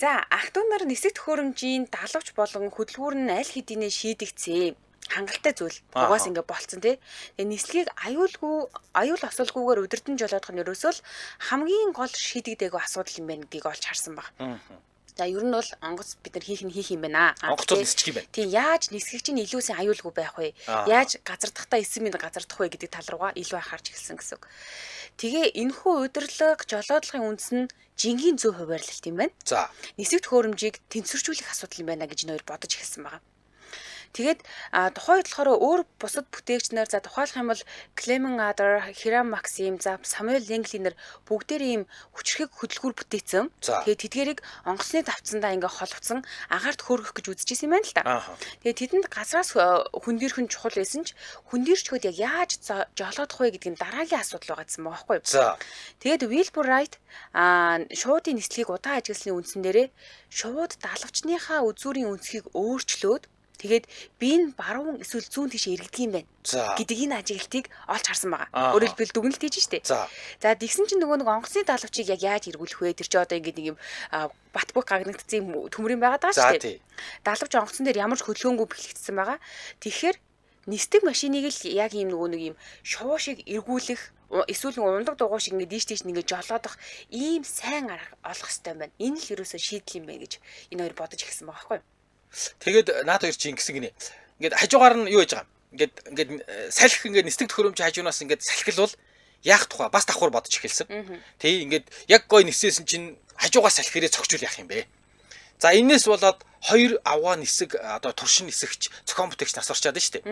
За ах トゥ нар нисэх төхөөрөмжийн далавч болон хөдөлгүүр нь аль хэдийнэ шийдэгцээ. Хангалттай зүйл. Угаас ингэ болцсон тий. Тэгээ нислэгийг аюул осолгүйгээр өдөртөн жолоодох нь ерөөсөө л хамгийн гол шийдэгдээгүй асуудал юм байна гэдгийг олж харсан баг. За ер нь бол онгоц бид нар хийх юм байна.
Онгоцод нисчих юм байна.
Тийм яаж нисгэгч нь илүү сайн аюулгүй байх вэ? Яаж газардахтаа эсэм минь газардах вэ гэдэг тал руугаа илүү анхаарч эхэлсэн гэсэн үг. Тэгээ энэхүү удирдлага жолоодлогын үндэс нь жингийн зөв хуваарлалт юм байна.
За.
Нисэх төхөөрөмжийг тэнцвэржүүлэх асуудал юм байна гэж нөр бодож эхэлсэн байгаа. Тэгээд тухайн үед болохоор өөр бусад бүтээгчнэр за тухайлах юм бол Clement Adler, Hiram Maxim, за Samuel Langley-нэр бүгдээр ийм хүчрхэг хөдөлгүүр бүтээсэн. Тэгээд тэдгэрийг онгоцны давцсандаа ингээ холбоцсон агаарт хөөргөх гэж үзэж исэн юм байна л да. Тэгээд тэдэнд газраас хөндөрөх нь чухал байсан ч хөндөрчгөөд яг яаж жолоодох вэ гэдэг нь дараагийн асуудал байгаа гэсэн байгаа байхгүй юу? Тэгээд Wilbur Wright шуудын нислэгийг удаан ажигласны үндсэн дээрээ шууд далавчныхаа үзүүрийн өнцгийг өөрчлөөд тэгээд би энэ баруун эсвэл зүүн тийш эргэдэг юм байна гэдэг энэ ажиглалтыг олж харсан байгаа. Өөрөөр хэлбэл дүгнэлт хийж штэ. За тэгсэн чинь нөгөө нэг онгоцны далавчийг яг яаж эргүүлэх вэ? Тэр чи одоо ингэ нэг юм батбук гагнагдсан юм төмрийн байгаад байгаа штэ. Далавч онгоцон дээр ямар ч хөдөлгөөнгүй бэлэгдсэн байгаа. Тэгэхээр нисдэг машиныг л яг ийм нөгөө нэг ийм шувуу шиг эргүүлэх эсвэл ундаг дугуй шиг ингээд дийш ингэ жолоодох ийм сайн арга олох хэрэгтэй байна. Энэ л ерөөсөө шийдэл юм байна гэж энэ хоёр бодож ихсэн байгаа байхгүй юу?
Тэгээд наад хоёр чинь ингэсэн гинэ. Ингээд хажуугаар нь юу яж байгаа юм? Ингээд салхи ингээд нисдэг төхөөрөмж хажуунаас ингээд салхилвал яах тухай бас давхар бодож эхэлсэн. Тэг ингээд яг гой ниссэн чинь хажуугаас салхирээ цогчул яах юм бэ? За энэс болоод хоёр авгаа нисэг одоо туршин нисэгч зохион бүтээгч нас орчаад нь штэ.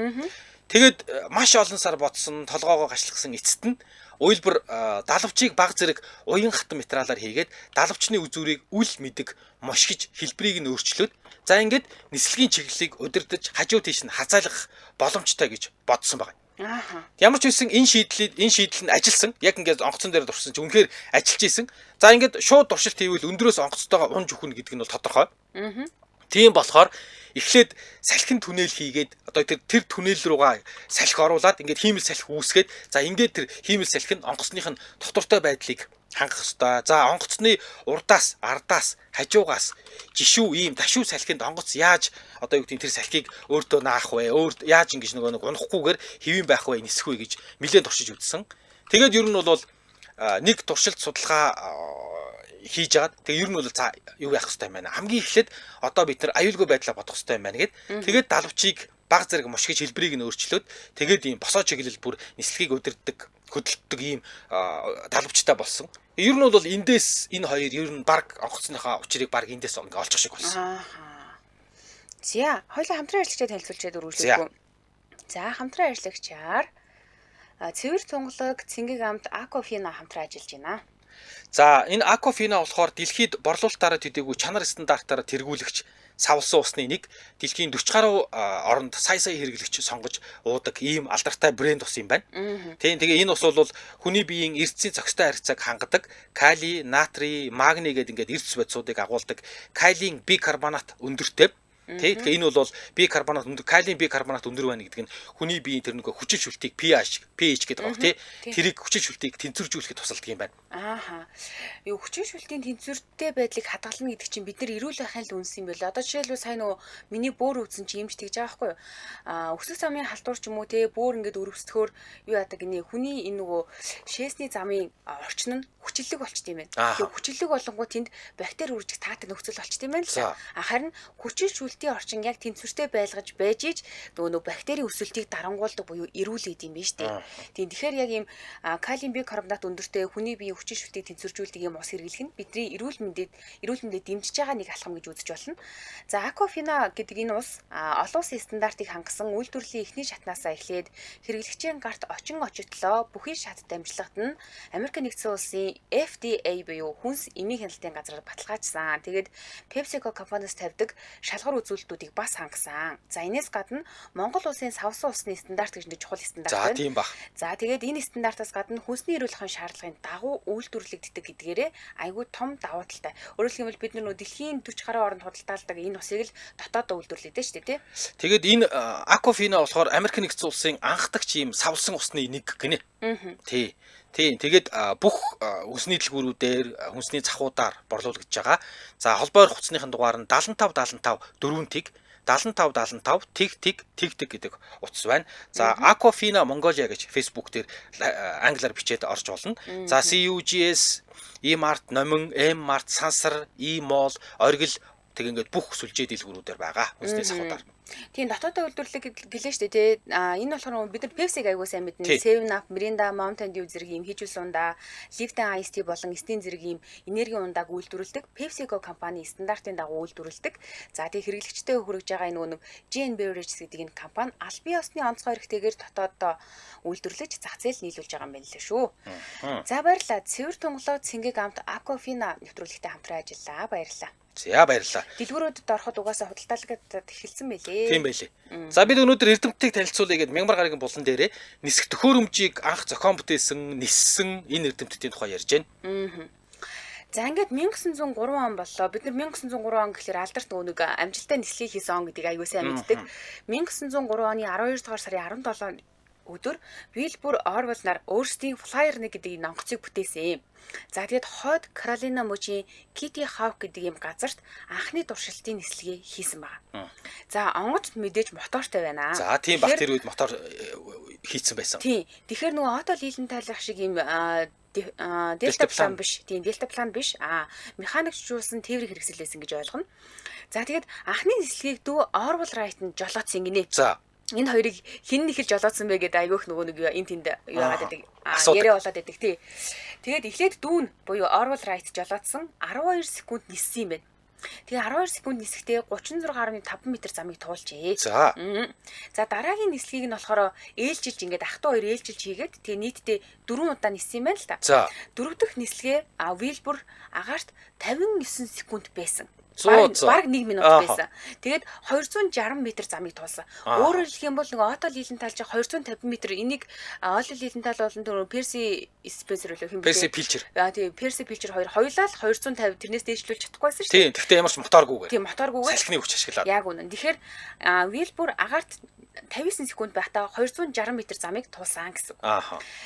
Тэгээд маш олон сар бодсон толгоогоо гашлагсан эцэст нь Уйлбар далавчийг баг зэрэг уян хатан материалаар хийгээд далавчны үзүүрийг үл мэдэг мошгиж хэлбэрийг нь өөрчлөөд за ингээд нислэгийн чиглэлийг удирдах хажуу тийш нь хазаалгах боломжтой гэж бодсон байна. Ямар ч үсэн энэ шийдэл нь ажилласан. Яг ингээд онгоцон дээр дурсан чи үнэхээр ажиллаж исэн. За ингээд шууд туршилт хийвэл өндөрөөс онгоцтойгоо унж өгнө гэдэг нь бол тодорхой. Тийм болохоор эхлээд салхин түнэл хийгээд одоо тэр түнэл рүүгээ салхи оруулаад ингээд хиймэл салхи үүсгээд за ингээд тэр хиймэл салхи нь онгоцных нь дотортой байдлыг хангах ёстой. За онгоцны урдаас, ардаас, хажуугаас жишүү ийм ташуу салхинд онгоц яаж одоо юу гэдэг тэр салхийг өөртөө наах вэ? Яаж ингэж нэг унахгүйгээр хэвэн байх вэ? Нисэх вэ гэж нэлээд туршиж үзсэн. Тэгээд ер нь бол нэг туршилт судалгаа хийж агаад тэгээ ер нь бол за юу яах хэрэгтэй юм байна. Хамгийн эхлээд одоо бид нар аюулгүй байдлаа бодох хэрэгтэй юм байна гэд. Тэгээд далавчийг баг зэрэг мошгиж хэлбэрийг нь өөрчлөөд тэгээд ийм босоо чиглэл бүр нислэгийг удирддаг, хөдөлдөг ийм далавчтай болсон. Ер нь бол эндээс энэ хоёр ер нь баг онгоцныхаа учрыг баг эндээс ингээ олчих шиг болсон.
За хоёулаа хамтран ажиллагчаа танилцуулчаад өргөжлөхгүй. За хамтран ажиллагчаар Цэвэр цунгалаг, Цэнгэг амт Акофина хамтран ажиллаж байна.
За энэ Акофина болохоор дэлхийд борлуулалтаараа төдийгүй чанар стандартаараа тэргүүлэгч савлсан усны нэг дэлхийн 40 гаруй оронд сая хэрэглэгч сонгож уудаг ийм алдартай брэнд ус юм байна. Тэгээ энэ ус бол хүний биеийн эрдэсийн цогцтой харьцааг хангадаг кали, натрий, магний гэдэг ингээд эрдэс бодисуудыг агуулдаг калиен бикарбонат өндөртэй. Тэгэхээр энэ бол бикарбонат өндөр, калиен бикарбонат өндөр байна гэдэг нь хүний биеийн тэр нэг хүчил шүлтгийг pH гэдэг байгаа тий. Тэрийг хүчил шүлтгийг тэнцвэржүүлэхэд тусалдаг юм байна.
Юу хүчил шүлтийн тэнцвэртэй байдлыг хадгална гэдэг чинь бид нар эрүүл байхын л үнс юм байна. Одоо жишээлбэл сайн нөгөө миний бөөр өвдсөн чи эмч тэгж байгаа байхгүй юу? Өсөх замын халдвар ч юм уу тий бөөр ингээд өрөвсдөхөөр юу яадаг гинэ хүний энэ нөгөө шээсний замын орчин нь хүчлэг болчт юм байна. Тэгээ хүчлэг болонгоо тэнд бактери үржих таатай нөхцөл болчт юм байна л. Харин хүчил шүлтийн орчин яг тэнцвэртэй байлгаж байж ич нөгөө бактери өсөлтийг дарангуулдаг буюу эрүүлээд юм биш үү? Тийм тэгэхээр яг ийм калиен бикарбонат өндөртэй хүний биеийн хүчил шүлтийг тэнцвэржүүлдэг юм ус хэрэглэх нь бидний эрүүл мэндэд дэмжиж байгаа нэг алхам гэж үзэж болно. За Акофина гэдэг энэ ус олон улсын стандартыг хангасан үйлдвэрлэлийн эхний шатнаасаа эхлээд хэрэглэгчийн гарт очитлоо бүхий шат дамжлагт нь Америк нэгдсэн улсын FDA буюу хүнс эмийн хяналтын газраар баталгаажсан. Тэгээд PepsiCo компаниас тавьдаг шалгар үзүүлэлтүүдийг бас хангасан. За энэс гадна Монгол улсын савсан усны стандарт гэж нэг чухал стандарт байна.
За тийм баг.
За тэгээд энэ стандартаас гадна хүнсний эрүүл мэндийн шаардлагын дагуу үйлдвэрлэгддэг гэдгээрээ айгүй том давуу талтай. Өөрөөр хэлбэл бид нар дэлхийн 40 гаруй оронд худалдаалдаг энэ усыг л дотоодоо үйлдвэрлэдэг шүү дээ, тий.
Тэгээд энэ Акофина болохоор Америк нэгдсэн улсын анхдагч ийм савлсан усны нэг гинэ. Тий. Тэгээд бүх хүнсний дэлгүүрүүдээр хүнсний захуудаар борлуулагдж байгаа. За холбоор хуцсныхын дугаар нь 75 4 тэг 75 тэг гэдэг утас байна. За Акофина Mongolia гэж Facebook дээр англиар бичээд орж болно. За CUGS, E-Mart, Номин, M-Mart, Сансар, E-Mall, Оргил тэг ингээд бүх сүлжээ дэлгүүрүүдээр байгаа хүнсний захуудаар.
Тийм дотоодын үйлдвэрлэлийг гэлээ шүү дээ тий. Энэ болохоор бид нар Pepsi-г аягүй сайн мэднэ. 7up, Mirinda, Mountain Dew зэрэг ийм хийжүүлсэн ундаа, Lipton Ice Tea болон Sting зэрэг ийм энергийн ундааг үйлдвэрлэдэг. PepsiCo компани стандартын дагуу үйлдвэрлэдэг. За тий хэрэглэгчтэй хүргэж байгаа энэ нэг GN Beverages гэдэг энэ компани аль бие усны онцгой эрхтэйгээр дотооддоо үйлдвэрлэж зах зээл нийлүүлж байгаа юм байна лээ шүү. За баярлалаа. Цэвэр тунгалаг цэнгийг амт Aquafina нэвтрүүлэгтэй хамтран ажиллаа. Баярлалаа.
За баярлалаа.
Дэлгүүрүүдэд ороход угаасаа худалдаалгад эхэлсэн байлээ.
Тийм байлээ. За бид өнөөдөр Эрдэмтдийг танилцуулъя гэдэг Мянмар гарагийн булан дээрээ нисэх төхөөрөмжийг анх зохион бүтээсэн, ниссэн энэ Эрдэмтдийн тухай ярьж байна.
За ингээд 1903 он боллоо. Бид нар 1903 он гэхэлэр алдарт нэг амжилттай нислэгийг хийсэн он гэдгийг аягүй сайн мэддэг. 1903 оны 12 дугаар сарын 17 өдөр Wilbur Orwell нар өөрсдийн Flyer нэг гэдэг энэ онгоцыг бүтээсэн юм. За тэгээд хойд Каролина мужийн Kitty Hawk гэдэг юм газарт анхны туршилтын нислэгийг хийсэн байна. За онгоц мэдээж мотортой байна.
За тийм баг тэр үед мотор хийцэн байсан.
Тийм. Тэгэхээр нөгөө Otto Lilienthal шиг юм дельтаплан биш. Тийм дельтаплан биш. Механикчжуулсан тээврийг хэрэгсэлээсэн гэж ойлгоно. За тэгээд анхны нислэгийг дүү Orwell Wright нь жолоодсон гинэ.
За
энэ хоёрыг хин нэхэл жолоодсон бэ гэдэг айгүйх нөгөө нэг энэ тэнд яагаад гэдэг яриа болоод байдаг тий. Тэгээд эхлээд дүүн буюу Orwell Wright жолоодсон 12 секунд ниссэн юм байна. Тэгээ 12 секунд нисэхдээ 36.5 м замыг туулжээ. За дараагийн нислэгийг нь болохоор ээлжилж ингээд ах トゥ хоёр ээлжилж хийгээд тэгээ нийтдээ 4 удаа ниссэн юм байна л та.
За
дөрөв дэх нислэгээ Wilbur агаарт 59 секунд байсан. Бараг 1 минут байсан. Тэгээд 260 м замыг туулсан. Өөрөөр хэлэх юм бол нөгөө Otto Lilienthal ч 250 м энийг Otto Lilienthal болон тэр Percy Spencer болов юм бэ?
Percy Pilcher.
Тийм Percy Pilcher хоёр хоёулаа л 250 тэрнээс дээшлүүлж чадахгүйсэн шүү
Тийм.
дээ.
Гэхдээ ямар ч моторгүйгээр.
Тийм моторгүйгээр.
Салхины хүч ашиглаад.
Яг үнэн. Тэгэхээр Wilbur агаарт 59 секунд байхдаа 260 м замыг туулсан гэсэн.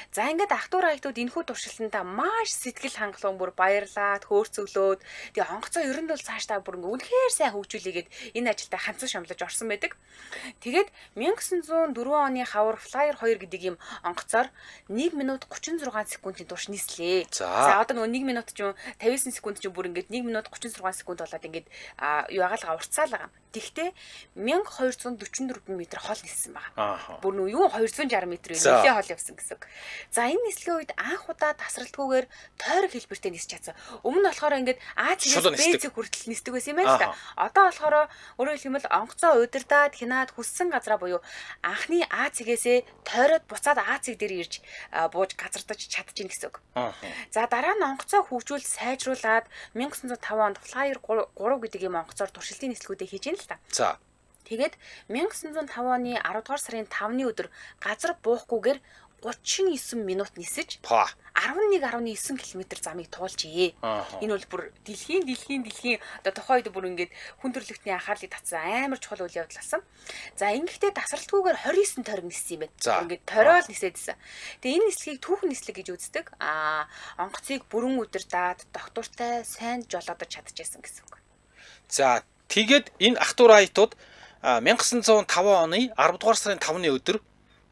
За ингээд ах トゥ райтууд энэхүү туршилтандаа маш сэтгэл хангалуун бүр баярлаад хөөрцөглөөд тэгээ онгоцоо ер нь бол цаашдаа бүр үнэхээр сайн хөгжүүлээгээд энэ ажилдаа ханцсан шамлаж орсон байдаг. Тэгээд 1904 оны хавар Flyer 2 гэдэг ийм онгоцоор 1 минут 36 секундын турш нислээ. За одоо нөгөө 1 минут ч 59 секунд ч бүр ингээд 1 минут 36 секунд болоод ингээд ягаал уртцаал байгаа. Тэгтээ 1244 м хол ниссэн байгаа. Бүр нөө юу 260 м нэлээ хол явсан гэсэн. За энэ нислэгийн үед анх удаа тасралтгүйгээр тойрог хэлбэртэй нисч чадсан. Өмнө нь болохоор ингээд А-цэгээс Б-цэг хүртэл нисдэг байсан юм байна л да. Одоо болохоор өөрөөр хэлэх юм бол онгоцоо удирдаад хянаад хүссэн газараа буюу анхны А-цэгээсээ тойроод буцаад А-цэг дээр ирж бууж газардаж чадчихна гэсэн үг. За дараа нь онгоцоо хөгжүүл сайжруулад 1905 онд Flyer 3 гэдэг юм онгоцоор туршилтын нислэгүүдээ хийж ийн л да.
За
тэгээд 1905 оны 10 дугаар сарын 5-ны өдөр газар буухгүйгээр 39 минут нисэж 11.9 км замыг туулжээ. Энэ бол бүр дэлхийн одоо тухайд бүр ингээд хүн төрөлхтний анхаарлыг татсан амар чухал үйл явдал болсон. За ингэхдээ тасралтгүйгээр 29 тойрог ниссэн юм байна. Ингээд тойрол нисэдсэн. Тэгээ энэ нислэгийг түүхэн нислэг гэж үздэг. Онгоцыг бүрэн удирдаад доктортай сайн жолоодож чадчихсан гэсэн үг.
За тэгээд энэ ах トゥ райтууд 1905 оны 10 дугаар сарын 5-ны өдөр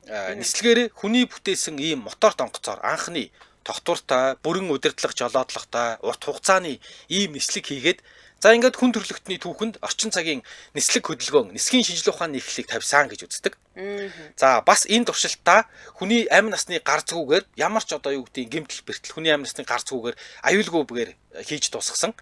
нислэгээрээ хүний бүтээсэн ийм моторт онгоцоор анхны тогтвортой, бүрэн удирдлага жолоодлагатай, урт хугацааны ийм нислэг хийгээд за ингээд хүн төрөлхтний түүхэнд орчин цагийн нислэг хөдөлгөөн, нисхийн шинжилгээ ухааны эхлэлийг тавьсан гэж үздэг. За бас энэ туршилтаа хүний амь насны гар зүгээр ямар ч одоо юу гэдэг гэмтэл бэртэл хүний амь насны гар зүгээр аюулгүйгээр хийж дуусгасан.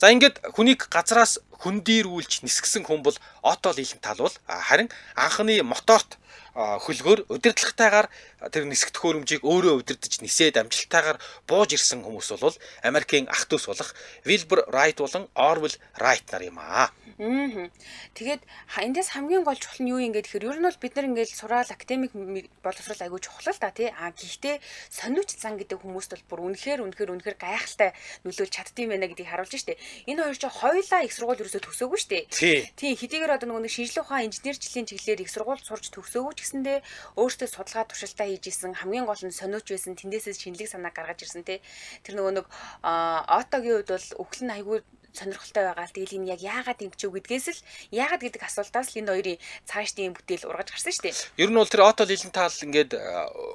За ингээд хүнийг газраас хөндийрүүлж нисгсэн хүн бол Otto Lilienthal бол харин анхны моторт хөлгөөр удирдлагатайгаар тэр нисэх төхөөрөмжийг өөрөө удирдах нисээд амжилттайгаар бууж ирсэн хүмүүс бол Америкийн ах トゥ болох Wilbur Wright болон Orwell Wright нар юм аа.
Тэгээд эндээс хамгийн гол чухал нь юу юм гэхээр ер нь бол бид нар ингээд сураал академик боловсрол айгүй чухал л да тий. Гэхдээ сониуч зан гэдэг хүмүүст бол бүр үнэхээр гайхалтай нөлөөлж чаддсан байна гэдгийг харуулж штэ. Энэ хоёр ч хоёулаа их сургууль ерөөсөө төгсөөгүй штэ. Тий хэдийгээр одоо нөгөө шинжилгээ ухаан инженерчлэлийн чиглэлээр их сургууль сурж төгсөөгүй ч гэсэндээ өөртөө судалгаа туршилтаа хийж исэн хамгийн гол нь сониуч байсан тэндээсээ шинэлэг санаа гаргаж ирсэн тий. Тэр нөгөө Отогийн үед бол өвгөл нь айгүй сонирхолтой байгаа л тэгэл энэ яг яагаад ингэж вэ гэдгээс л яагаад гэдэг асуултаас л энэ хоёрын цааш тийм бүтээл ургаж гарсан шүү дээ.
Ер нь бол тэр Otto Lilienthal ингээд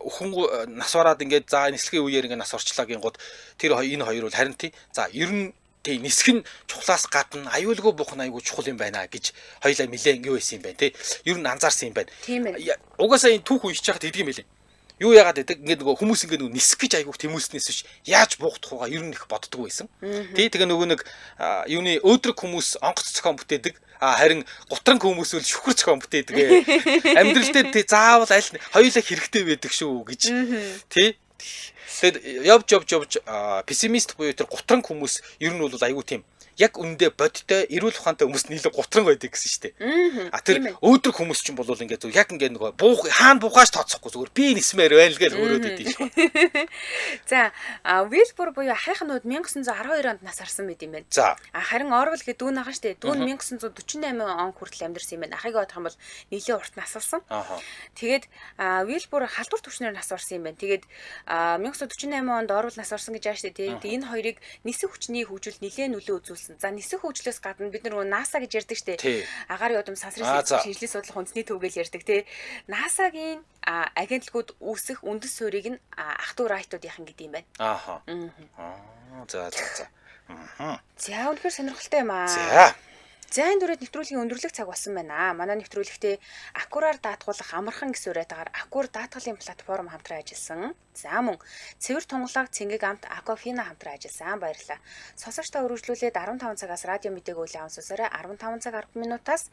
өхөн нас бараад ингээд за нислэгийн үеэр ингээд нас орчлаагийн гууд тэр энэ хоёр бол харин тий. За ер нь тий нисэх нь чухлаас гадна аюулгүй буух нь аюулгүй чухал юм байна гэж хоёлаа нилээн юу байсан юм байна тий. Ер нь анзаарсан юм байна.
Тийм ээ.
Угаасаа энэ түүх уншиж байхад хэдг юм байлээ. Юу яагаад гэдэг ингээд нөгөө хүмүүс ингээд нөгөө нисэх гэж айгуух тэмүүлснээс биш яаж буухдах вэ? Ер нь их боддгоо байсан. Тий тэгээ нөгөө нэг юуны өөдрөг хүмүүс онгоц зохион бүтээдэг. Харин гутранг хүмүүс үл шүхэр зохион бүтээдэг. Амьдрал дээр заавал аль хоёулаа хэрэгтэй байдаг шүү гэж. Тий. Тэгэд явж пессимист буюу тэр гутранг хүмүүс ер нь бол айгүй тийм яг үндэ бодтой эрүүл ухаантай хүмүүс нь илүү гутран байдаг гэсэн шүү дээ. Тэр өөдрөг хүмүүс ч юм бол ингээд яг ингээд нөгөө буух хаана буухааш тооцохгүй зүгээр би нисмээр байна л гэж өрөөд идэв шүү.
За Вилбур буюу ахыхнууд 1912 онд нас арсан мэт юм байна.
За
харин Орвел гэдэг дүүн ага шүү дээ. Дүүн 1948 он хүртэл амьдарсан юм байна. Ахыг бодох юм бол нэлээд урт насалсан. Тэгээд Вилбур халдвар төвчнөр нас орсон юм байна. Тэгээд 1948 онд Орвел нас орсон гэж байгаа шүү дээ. Тэгээд энэ хоёрыг нисэх хүчний хөгжил нэлээд нөлөө үзүүлсэн. За нисэх хөгжлөөс гадна бид нар NASA гэж ярьдаг штэ. Агаар удам сансрын шийдлийн судлах үндэсний төвгээл ярьдаг те. NASA-гийн агентлагууд үүсэх үндэс суурийг нь ах トゥ райтуудынхан гэдэг юм байна.
За.
За үнэхээр сонирхолтой юм аа. За энэ дүрээд нэвтрүүлгийн өндөрлөх цаг болсон байна. Манай нэвтрүүлэгтээ Аккураар даатгуулах амархан гэсэн үрэтэйгээр Аккур даатгалын платформ хамтран ажилласан. За мөн цэвэр тунгалаг цэнгэг амт Акофина хамтран ажилласан. Баярлалаа. Сонсогчдоо өргөжлүүлээд 15 цагаас радио мэдээг үйл явуулсараа 15 цаг 10 минутаас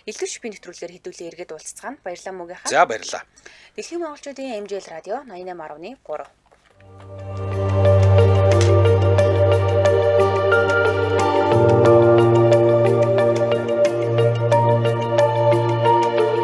элдв шипийн нэвтрүүлгээр хэдүүлээ эргээд уулзцгаана. Баярлалаа мөгийнхаа.
За баярлалаа.
Дэлхийн монголчуудын MJL радио 88.3